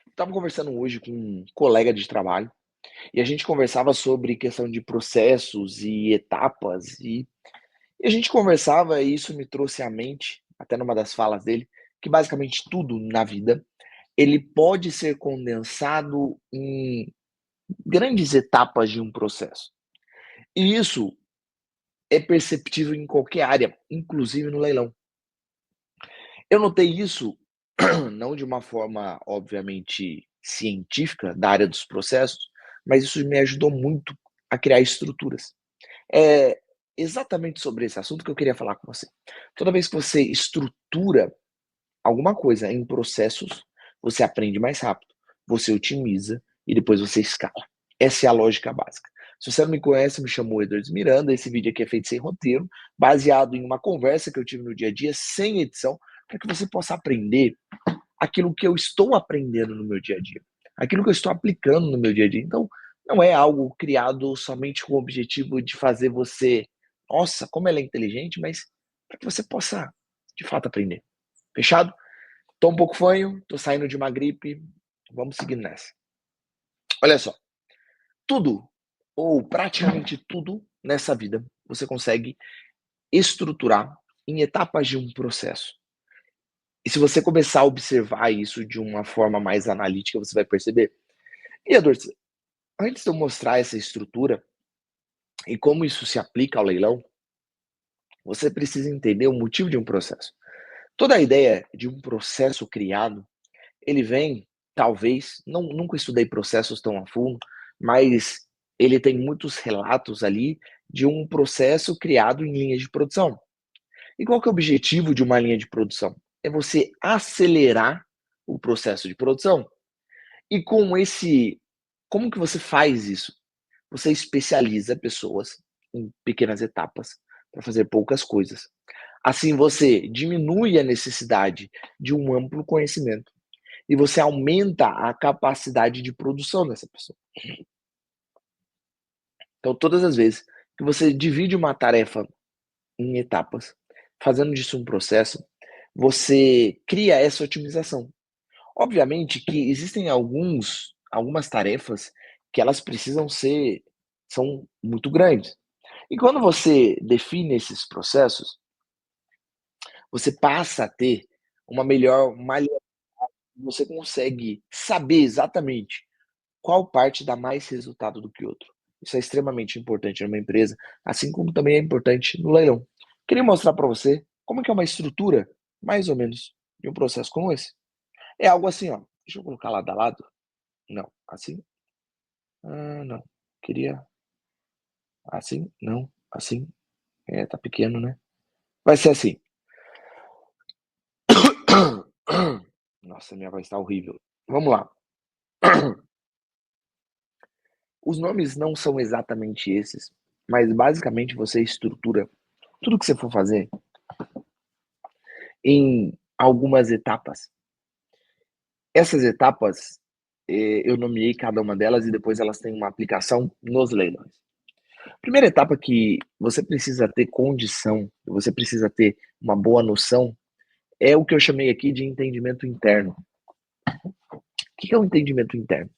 Estava conversando hoje com um colega de trabalho e a gente conversava sobre questão de processos e etapas e a gente conversava e isso me trouxe à mente, até numa das falas dele, que basicamente tudo na vida ele pode ser condensado em grandes etapas de um processo. E isso é perceptível em qualquer área, inclusive no leilão. Eu notei isso não de uma forma, obviamente, científica da área dos processos, mas isso me ajudou muito a criar estruturas. É exatamente sobre esse assunto que eu queria falar com você. Toda vez que você estrutura alguma coisa em processos, você aprende mais rápido, você otimiza e depois você escala. Essa é a lógica básica. Se você não me conhece, me chamo Edwards Miranda. Esse vídeo aqui é feito sem roteiro, baseado em uma conversa que eu tive no dia a dia, sem edição, para que você possa aprender aquilo que eu estou aprendendo no meu dia a dia, aquilo que eu estou aplicando no meu dia a dia. Então, não é algo criado somente com o objetivo de fazer você, nossa, como ela é inteligente, mas para que você possa, de fato, aprender. Fechado? Tô um pouco fanho, tô saindo de uma gripe, vamos seguir nessa. Olha só, tudo, ou praticamente tudo nessa vida, você consegue estruturar em etapas de um processo. E se você começar a observar isso de uma forma mais analítica, você vai perceber. E Edwards, antes de eu mostrar essa estrutura e como isso se aplica ao leilão, você precisa entender o motivo de um processo. Toda a ideia de um processo criado, ele vem, talvez, não, nunca estudei processos tão a fundo, mas ele tem muitos relatos ali de um processo criado em linhas de produção. E qual que é o objetivo de uma linha de produção? É você acelerar o processo de produção. E com esse, como que você faz isso? Você especializa pessoas em pequenas etapas para fazer poucas coisas. Assim você diminui a necessidade de um amplo conhecimento e você aumenta a capacidade de produção dessa pessoa. Então, todas as vezes que você divide uma tarefa em etapas, fazendo disso um processo, você cria essa otimização. Obviamente que existem algumas tarefas que elas precisam ser são muito grandes. E quando você define esses processos, você passa a ter uma melhor malha, você consegue saber exatamente qual parte dá mais resultado do que outro. Isso é extremamente importante numa empresa, assim como também é importante no leilão. Queria mostrar para você como que é uma estrutura, mais ou menos, de um processo como esse. É algo assim, ó. Deixa eu colocar lado a lado. Não, assim. Ah, não. Queria assim, não, assim. É, tá pequeno, né? Vai ser assim. Nossa, minha voz tá horrível. Vamos lá. Os nomes não são exatamente esses, mas basicamente você estrutura tudo que você for fazer em algumas etapas. Essas etapas, eu nomeei cada uma delas e depois elas têm uma aplicação nos leilões. Primeira etapa que você precisa ter condição, você precisa ter uma boa noção, é o que eu chamei aqui de entendimento interno. O que é o entendimento interno?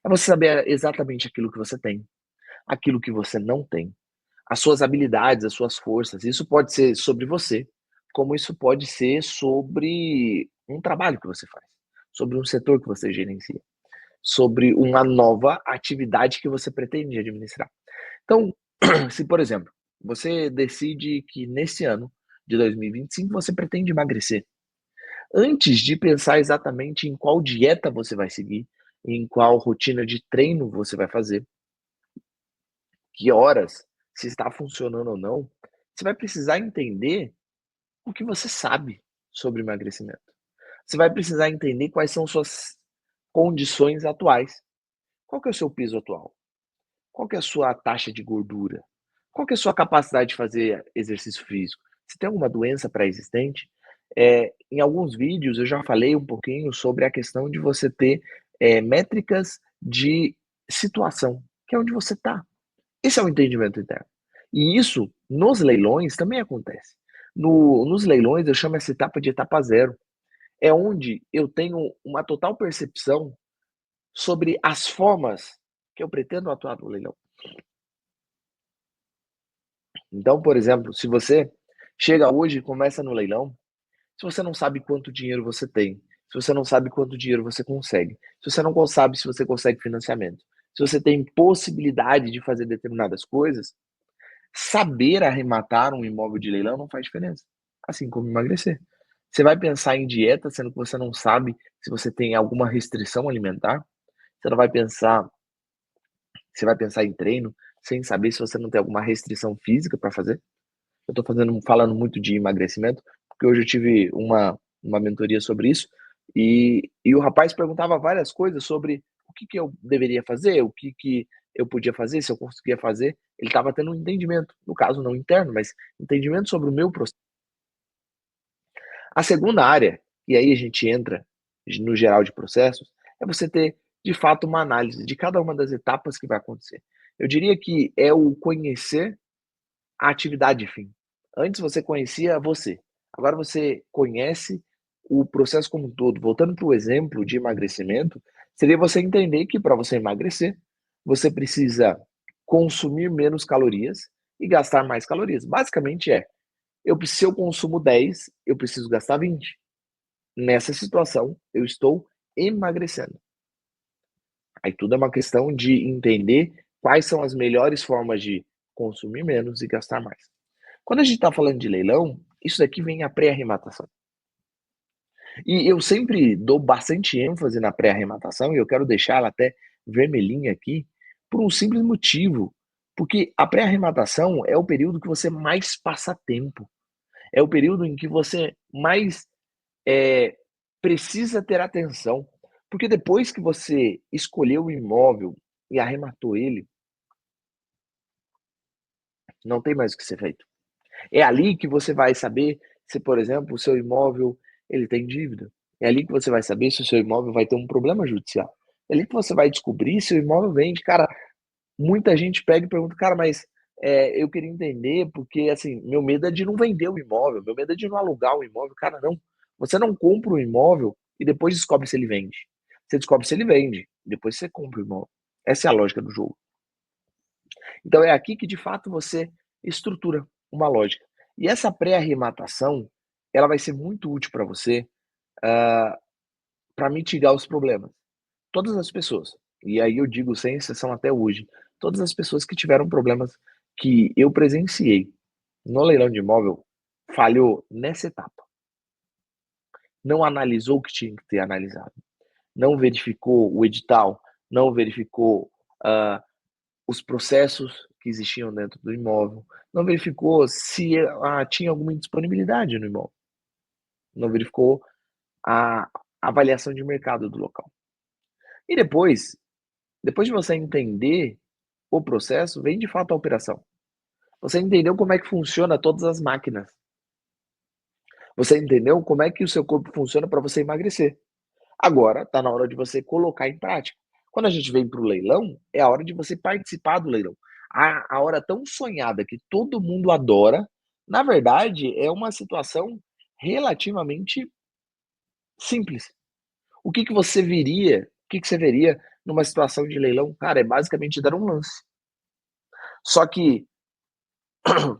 É você saber exatamente aquilo que você tem, aquilo que você não tem, as suas habilidades, as suas forças. Isso pode ser sobre você, como isso pode ser sobre um trabalho que você faz, sobre um setor que você gerencia, sobre uma nova atividade que você pretende administrar. Então, se, por exemplo, você decide que nesse ano de 2025 você pretende emagrecer, antes de pensar exatamente em qual dieta você vai seguir, em qual rotina de treino você vai fazer, que horas, se está funcionando ou não, você vai precisar entender o que você sabe sobre emagrecimento. Você vai precisar entender quais são suas condições atuais. Qual que é o seu peso atual? Qual que é a sua taxa de gordura? Qual que é a sua capacidade de fazer exercício físico? Você tem alguma doença pré-existente? Em alguns vídeos eu já falei um pouquinho sobre a questão de você ter métricas de situação, que é onde você está. Esse é o entendimento interno. E isso, nos leilões, também acontece. Nos leilões, eu chamo essa etapa de etapa zero. É onde eu tenho uma total percepção sobre as formas que eu pretendo atuar no leilão. Então, por exemplo, se você chega hoje e começa no leilão, se você não sabe quanto dinheiro você tem, se você não sabe quanto dinheiro você consegue, se você não sabe se você consegue financiamento, se você tem possibilidade de fazer determinadas coisas, saber arrematar um imóvel de leilão não faz diferença, assim como emagrecer. Você vai pensar em dieta, sendo que você não sabe se você tem alguma restrição alimentar. Você não vai pensar Você vai pensar em treino, sem saber se você não tem alguma restrição física para fazer. Eu estou falando muito de emagrecimento, porque hoje eu tive uma mentoria sobre isso, e o rapaz perguntava várias coisas sobre o que que eu deveria fazer, o que que eu podia fazer, se eu conseguia fazer. Ele estava tendo um entendimento, no caso não interno, mas entendimento sobre o meu processo. A segunda área, e aí a gente entra no geral de processos, é você ter, de fato, uma análise de cada uma das etapas que vai acontecer. Eu diria que é o conhecer a atividade fim. Antes você conhecia você, agora você conhece o processo como um todo. Voltando para o exemplo de emagrecimento, seria você entender que para você emagrecer, você precisa consumir menos calorias e gastar mais calorias. Basicamente se eu consumo 10, eu preciso gastar 20. Nessa situação, eu estou emagrecendo. Aí tudo é uma questão de entender quais são as melhores formas de consumir menos e gastar mais. Quando a gente está falando de leilão, isso daqui vem a pré-arrematação. E eu sempre dou bastante ênfase na pré-arrematação, e eu quero deixar ela até vermelhinha aqui, por um simples motivo. Porque a pré-arrematação é o período que você mais passa tempo. É o período em que você mais eh, precisa ter atenção. Porque depois que você escolheu o imóvel e arrematou ele, não tem mais o que ser feito. É ali que você vai saber se, por exemplo, o seu imóvel ele tem dívida. É ali que você vai saber se o seu imóvel vai ter um problema judicial. É ali que você vai descobrir se o imóvel vende. Cara, muita gente pega e pergunta, cara, mas eu queria entender, porque assim, meu medo é de não vender o imóvel, meu medo é de não alugar o imóvel. Cara, não. Você não compra o imóvel e depois descobre se ele vende. Você descobre se ele vende, depois você compra o imóvel. Essa é a lógica do jogo. Então é aqui que de fato você estrutura uma lógica. E essa pré-arrematação, ela vai ser muito útil para você, para mitigar os problemas. Todas as pessoas, e aí eu digo sem exceção até hoje, todas as pessoas que tiveram problemas que eu presenciei no leilão de imóvel, falhou nessa etapa. Não analisou o que tinha que ter analisado, não verificou o edital, não verificou, hã, os processos que existiam dentro do imóvel, não verificou se, tinha alguma indisponibilidade no imóvel, não verificou a avaliação de mercado do local. E depois de você entender o processo, vem de fato a operação. Você entendeu como é que funciona todas as máquinas. Você entendeu como é que o seu corpo funciona para você emagrecer. Agora está na hora de você colocar em prática. Quando a gente vem para o leilão, é a hora de você participar do leilão. A hora tão sonhada que todo mundo adora, na verdade, é uma situação relativamente simples. O que que você veria numa situação de leilão? Cara, é basicamente dar um lance. Só que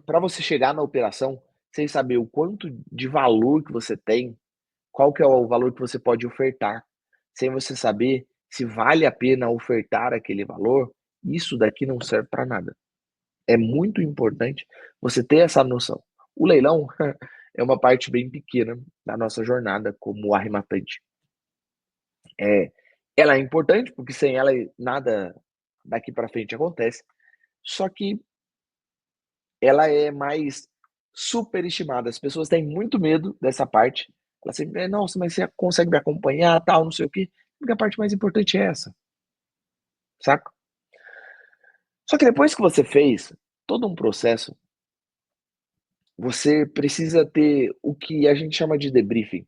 para você chegar na operação sem saber o quanto de valor que você tem, qual que é o valor que você pode ofertar, sem você saber se vale a pena ofertar aquele valor, isso daqui não serve para nada. É muito importante você ter essa noção. O leilão é uma parte bem pequena da nossa jornada como arrematante. É, ela é importante, porque sem ela nada daqui para frente acontece, só que ela é mais superestimada. As pessoas têm muito medo dessa parte. Elas sempre: "Nossa, mas você consegue me acompanhar, tal, não sei o quê", porque a parte mais importante é essa, saca. Só que depois que você fez todo um processo, você precisa ter o que a gente chama de debriefing.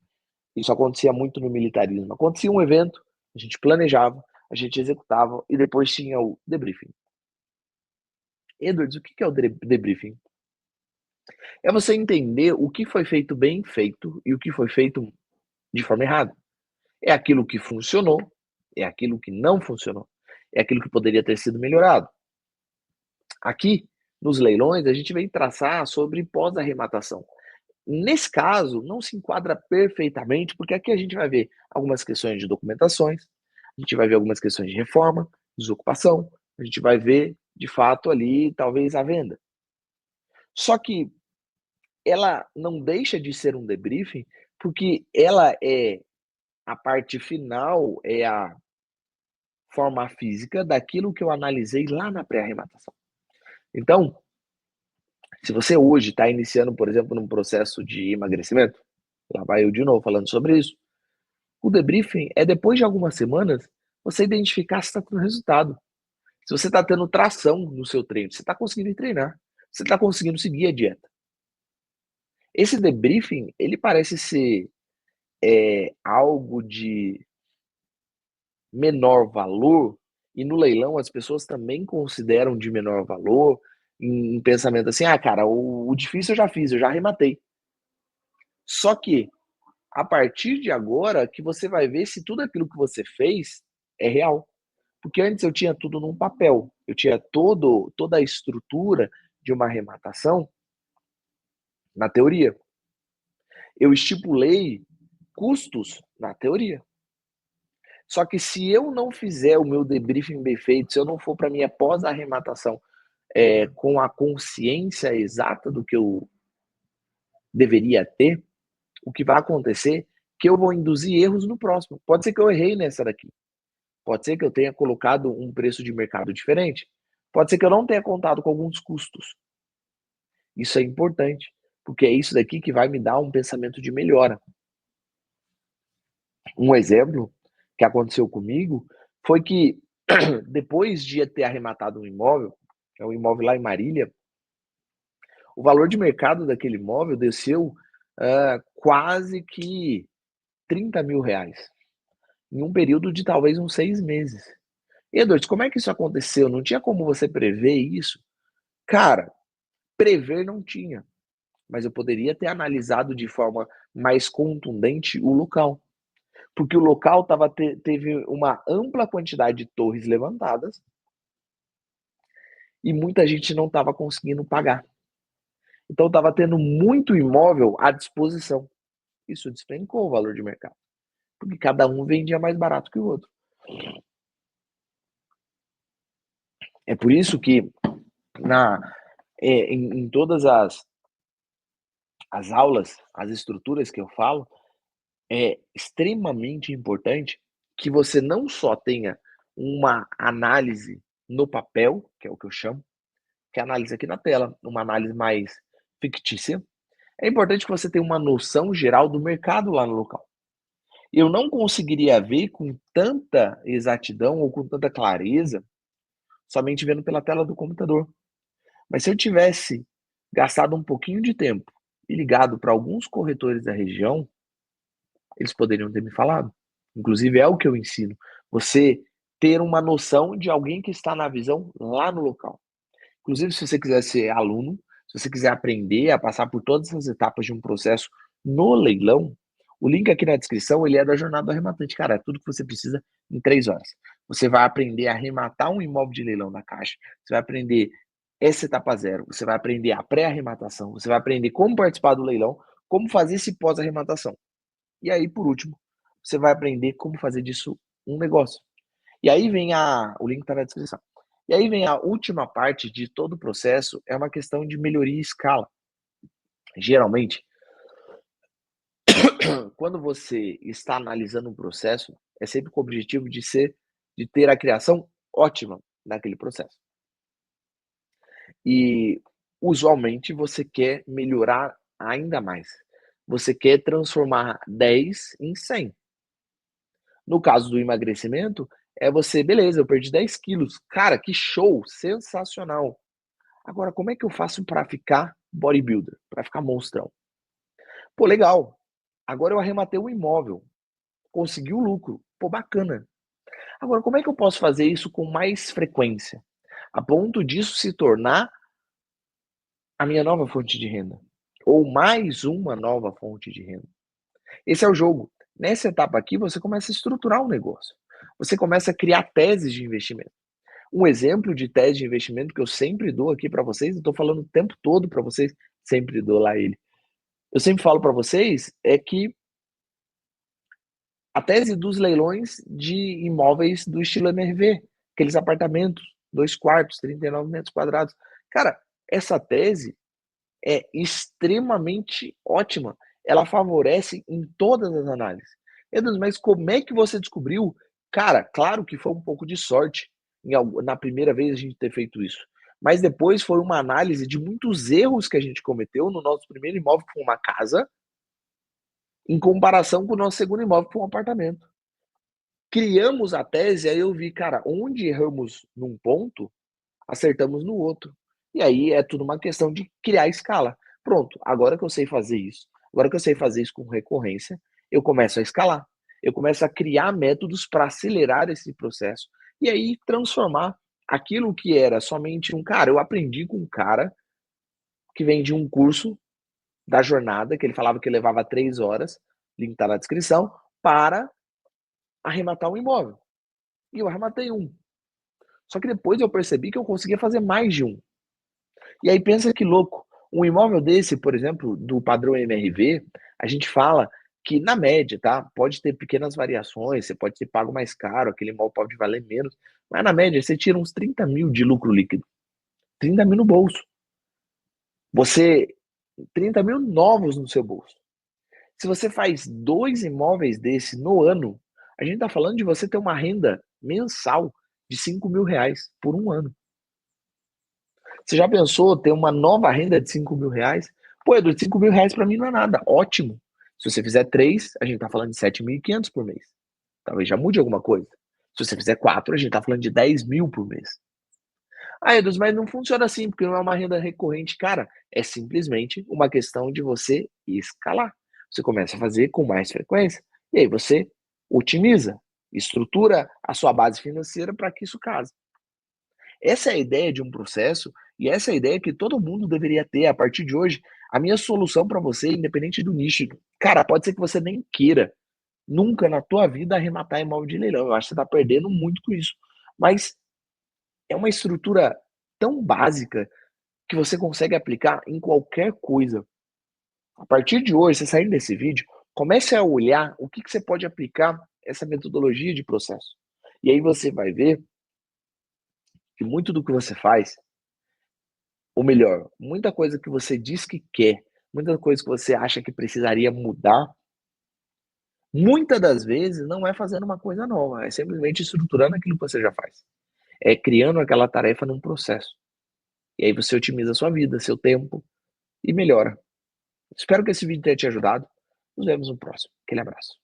Isso acontecia muito no militarismo. Acontecia um evento, a gente planejava, a gente executava e depois tinha o debriefing. Edwards, o que que é o debriefing? É você entender o que foi feito bem feito e o que foi feito de forma errada. É aquilo que funcionou é aquilo que não funcionou, é aquilo que poderia ter sido melhorado. Aqui, nos leilões, a gente vem traçar sobre pós-arrematação. Nesse caso, não se enquadra perfeitamente, porque aqui a gente vai ver algumas questões de documentações, a gente vai ver algumas questões de reforma, desocupação, a gente vai ver, de fato, ali, talvez, a venda. Só que ela não deixa de ser um debriefing, porque ela é a parte final, é a forma física daquilo que eu analisei lá na pré-arrematação. Então, se você hoje está iniciando, por exemplo, num processo de emagrecimento, lá vai eu de novo falando sobre isso, o debriefing é depois de algumas semanas você identificar se está tendo resultado. Se você está tendo tração no seu treino, você está conseguindo treinar, você está conseguindo seguir a dieta. Esse debriefing, ele parece ser algo de menor valor, e no leilão as pessoas também consideram de menor valor, em pensamento assim, ah, cara, o difícil eu já fiz, eu já arrematei. Só que, a partir de agora, que você vai ver se tudo aquilo que você fez é real. Porque antes eu tinha tudo num papel, eu tinha toda a estrutura de uma arrematação na teoria. Eu estipulei custos na teoria. Só que se eu não fizer o meu debriefing bem feito, se eu não for para minha pós-arrematação com a consciência exata do que eu deveria ter, o que vai acontecer é que eu vou induzir erros no próximo. Pode ser que eu errei nessa daqui. Pode ser que eu tenha colocado um preço de mercado diferente. Pode ser que eu não tenha contado com alguns custos. Isso é importante, porque é isso daqui que vai me dar um pensamento de melhora. Um exemplo que aconteceu comigo foi que depois de ter arrematado um imóvel, que é um imóvel lá em Marília, o valor de mercado daquele imóvel desceu quase que R$ 30.000 em um período de talvez uns 6 meses. Edwards, como é que isso aconteceu? Não tinha como você prever isso? Cara, prever não tinha, mas eu poderia ter analisado de forma mais contundente o local. Porque o local teve uma ampla quantidade de torres levantadas e muita gente não estava conseguindo pagar. Então estava tendo muito imóvel à disposição. Isso despencou o valor de mercado, porque cada um vendia mais barato que o outro. É por isso que em todas as aulas, as estruturas que eu falo, é extremamente importante que você não só tenha uma análise no papel, que é o que eu chamo, que é a análise aqui na tela, uma análise mais fictícia. É importante que você tenha uma noção geral do mercado lá no local. Eu não conseguiria ver com tanta exatidão ou com tanta clareza somente vendo pela tela do computador. Mas se eu tivesse gastado um pouquinho de tempo e ligado para alguns corretores da região, eles poderiam ter me falado. Inclusive é o que eu ensino. Você ter uma noção de alguém que está na visão lá no local. Inclusive, se você quiser ser aluno, se você quiser aprender a passar por todas as etapas de um processo no leilão, o link aqui na descrição, ele é da Jornada do Arrematante. Cara, é tudo que você precisa em 3 horas. Você vai aprender a arrematar um imóvel de leilão na Caixa, você vai aprender essa etapa zero, você vai aprender a pré-arrematação, você vai aprender como participar do leilão, como fazer esse pós-arrematação. E aí, por último, você vai aprender como fazer disso um negócio. E aí vem o link está na descrição. E aí vem a última parte de todo o processo, é uma questão de melhoria e escala. Geralmente, quando você está analisando um processo, é sempre com o objetivo de ter a criação ótima naquele processo. E usualmente você quer melhorar ainda mais. Você quer transformar 10 em 100. No caso do emagrecimento, é você, beleza, eu perdi 10 quilos. Cara, que show, sensacional. Agora, como é que eu faço para ficar bodybuilder, para ficar monstrão? Pô, legal. Agora eu arrematei um imóvel, consegui o lucro. Pô, bacana. Agora, como é que eu posso fazer isso com mais frequência? A ponto disso se tornar a minha nova fonte de renda. Ou mais uma nova fonte de renda. Esse é o jogo. Nessa etapa aqui, você começa a estruturar um negócio. você começa a criar teses de investimento. Um exemplo de tese de investimento que eu sempre dou aqui para vocês, eu estou falando o tempo todo para vocês, sempre dou lá ele. Eu sempre falo para vocês é que a tese dos leilões de imóveis do estilo MRV, aqueles apartamentos, 2 quartos, 39 metros quadrados. Cara, essa tese é extremamente ótima. Ela favorece em todas as análises. Edu, mas como é que você descobriu? Cara, claro que foi um pouco de sorte na primeira vez a gente ter feito isso. Mas depois foi uma análise de muitos erros que a gente cometeu no nosso primeiro imóvel, que foi uma casa, em comparação com o nosso segundo imóvel, que foi um apartamento. Criamos a tese, aí eu vi, cara, onde erramos num ponto, acertamos no outro. E aí é tudo uma questão de criar escala. Pronto, agora que eu sei fazer isso, agora que eu sei fazer isso com recorrência, eu começo a escalar. Eu começo a criar métodos para acelerar esse processo e aí transformar aquilo que era somente um cara. Eu aprendi com um cara que vendia um curso da jornada, que ele falava que levava 3 horas, link tá na descrição, para arrematar um imóvel. E eu arrematei um. Só que depois eu percebi que eu conseguia fazer mais de um. E aí pensa que louco, um imóvel desse, por exemplo, do padrão MRV, a gente fala que na média, tá? Pode ter pequenas variações, você pode ter pago mais caro, aquele imóvel pode valer menos, mas na média você tira uns 30 mil de lucro líquido. 30 mil no bolso. Você, 30 mil novos no seu bolso. Se você faz 2 imóveis desse no ano, a gente tá falando de você ter uma renda mensal de 5 mil reais por um ano. Você já pensou ter uma nova renda de 5 mil reais? Pô, Edu, 5 mil reais para mim não é nada. Ótimo. Se você fizer 3, a gente tá falando de 7.500 por mês. Talvez já mude alguma coisa. Se você fizer 4, a gente tá falando de 10 mil por mês. Ah, Edu, mas não funciona assim, porque não é uma renda recorrente. Cara, é simplesmente uma questão de você escalar. Você começa a fazer com mais frequência. E aí você otimiza, estrutura a sua base financeira para que isso case. Essa é a ideia de um processo e essa é a ideia que todo mundo deveria ter a partir de hoje. A minha solução para você, independente do nicho, cara, pode ser que você nem queira nunca na tua vida arrematar imóvel de leilão. Eu acho que você está perdendo muito com isso. Mas é uma estrutura tão básica que você consegue aplicar em qualquer coisa. A partir de hoje, você saindo desse vídeo, comece a olhar o que você pode aplicar essa metodologia de processo. E aí você vai ver que muito do que você faz, ou melhor, muita coisa que você diz que quer, muita coisa que você acha que precisaria mudar, muitas das vezes não é fazendo uma coisa nova, é simplesmente estruturando aquilo que você já faz. É criando aquela tarefa num processo. E aí você otimiza a sua vida, seu tempo e melhora. Espero que esse vídeo tenha te ajudado. Nos vemos no próximo. Aquele abraço.